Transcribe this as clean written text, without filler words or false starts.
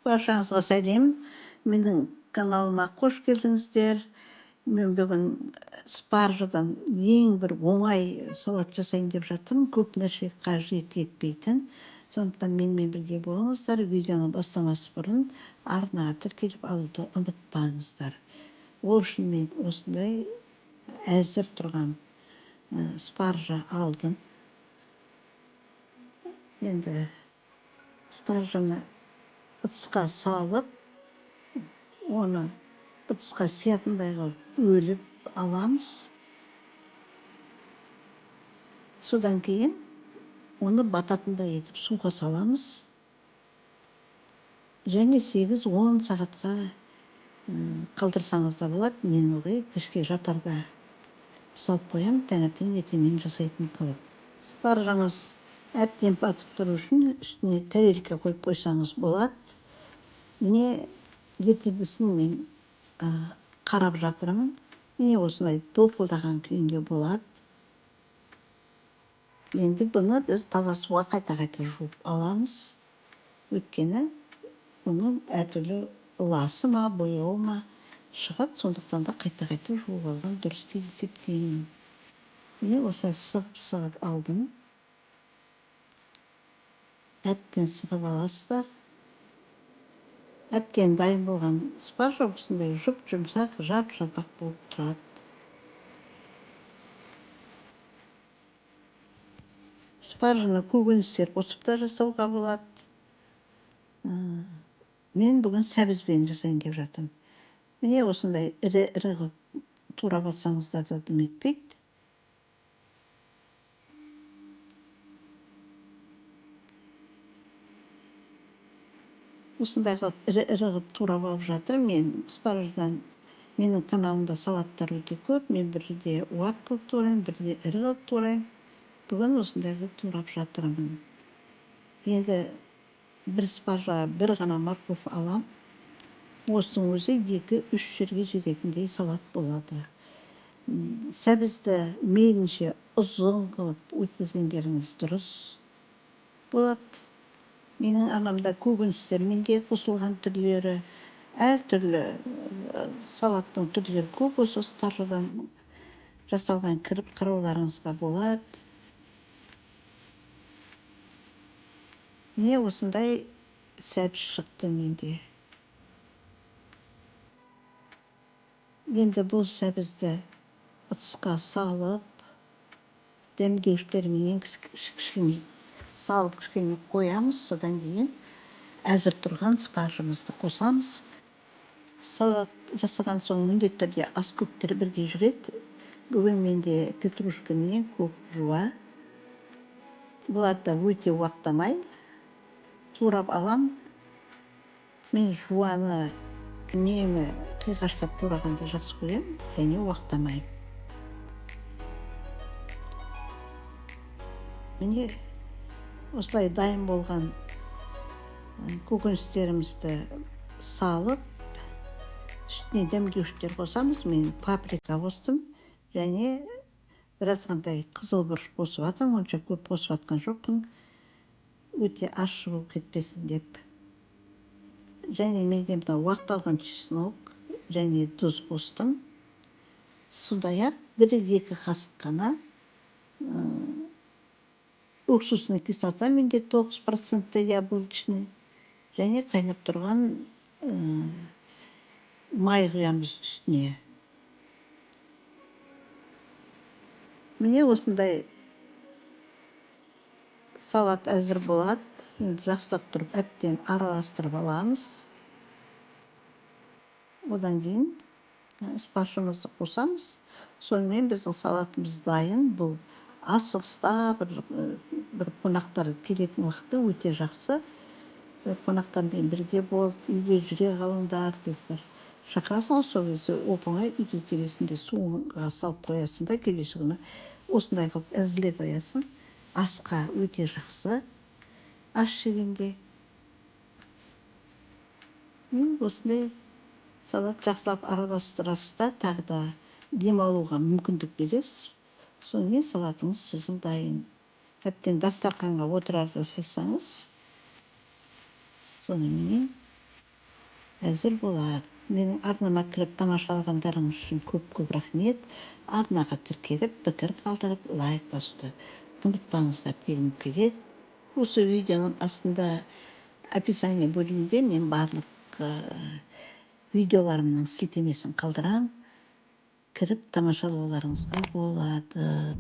Баршаңызға сәлем. Менің каналыма қош келдіңіздер. Мен бүгін спаржыдан ең бір оңай салат жасайын деп жатырмын. Көп нәрсе қажет етпейтін. Сондықтан менімен бірге болыңыздар. Видеоны бастамас бұрын арнаға тіркеліп алуды ұмытпаңыздар. Ол үшін мен осындай әзір тұрған спаржа алдым. Енді спаржаны ыдысқа салып, оны ыдысқа сиятындай қылып өліп аламыз. Содан кейін оны бататындай етіп суға саламыз. Және 8-10 сағатқа қалдырсаңыз да болады. Мен ылғи кешке жатарда салып қоямын, таңертең ертемен жасайтын қылып. Спаржаңыз әбден батып тұру үшін үстіне тарелка қойып қойсаңыз болады. Міне ертеңгісін мен қарап жатырмын. Міне осылай толқылдаған күйінде болады. Енді бұны біз таза суға қайта-қайта жуып аламыз. Өйткені бұның әртүрлі ласы ма, бояуы ма шығады. Сондықтан да қайта-қайта жуып алған дұрыс деп есептеймін. Міне осылай сығып алдым. Әбден сығып аласыздар. Әбден дайын болған спаржа осындай жұп-жұмсақ, жап-жалпақ болып тұрады. Спаржаны көкөністер қосып та жасауға болады. Мен бүгін сәбізбен жасайын деп жатырмын. Міне осындай ірі-ірі қылып турап алсаңыздар да дым етпейді. Осындай қылып ірі-ірі қылып турап алып жатырмын. Мен спаржадан менің каналымда салаттар өте көп. Мен бірде уақ қылып тураймын, бірде ірі қылып тураймын. Бүгін осындай қылып турап жатырмын. Енді бір спаржаға бір ғана морковь алам. Осының өзі 2-3 жерге жететіндей салат болады. Сәбізді мейлінше ұзын қылып өткізгендеріңіз дұрыс болады. Менің арнамда көкөністермен де қосылған түрлері, әртүрлі салаттың түрлері көп. Осы спаржадан жасалған кіріп қарауларыңызға болады. Міне осындай сәбіз шықты менде. Енді бұл сәбізді ыдысқа салып, дәмдеуіштермен кішкене салып кішкене қоямыз. Содан кейін әзір тұрған спаржамызды қосамыз. Салат жасаған соң міндетті түрде ас көктері бірге жүреді. Бүгін менде петрушка мен көк жуа. Бұларды өте уақтамай турап алам. Мен жуаны үнемі қиғаштап турағанды жақсы көремін, және уақтамаймын. Міне осылай дайын болған көкөністерімізді салып, үстіне дәмдеуіштер қосамыз. Мен паприка қостым, және біразғандай қызыл бұрыш қосып жатырмын. Онша көп қосып жатқан жоқпын, өте ащы болып кетпесін деп. Және менде мына уақталған чеснок және тұз қостым. Сондай-ақ 1-2 қасық қана уксусный кислота менде 9% яблочный, және қайнап тұрған май құямыз үстіне. Міне осындай салат әзір болады. Енді жақсылап тұрып әбден араластырып аламыз. Одан кейін спаржамызды қосамыз. Сонымен біздің салатымыз дайын. Бұл асығыста бір қонақтар келетін уақытта өте жақсы. Қонақтармен бірге болып, үйге жүре қалыңдар деп шақырасың. Сол кезде оп-оңай үйге келесіңде суға салып қоясың да, келесі күні осындай қылып әзірлеп қоясың. Асқа өте жақсы. Ас жегенде осындай салат жақсылап араластырасыз да, тағы да демалуға мүмкіндік бересіз. Сонымен салатыңыз сіздің дайын. Әбден дастарханға отырарда жасасаңыз, сонымен әзір болады. Менің арнама кіріп тамашалағандарыңыз үшін көп рахмет. Арнаға тіркеліп, пікір қалдырып, лайк басуды ұмытпаңыздар дегім келеді. Осы видеоның астында описание бөлімінде мен барлық видеоларымның сілтемесін қалдырам. Кіріп тамашалауларыңызға болады.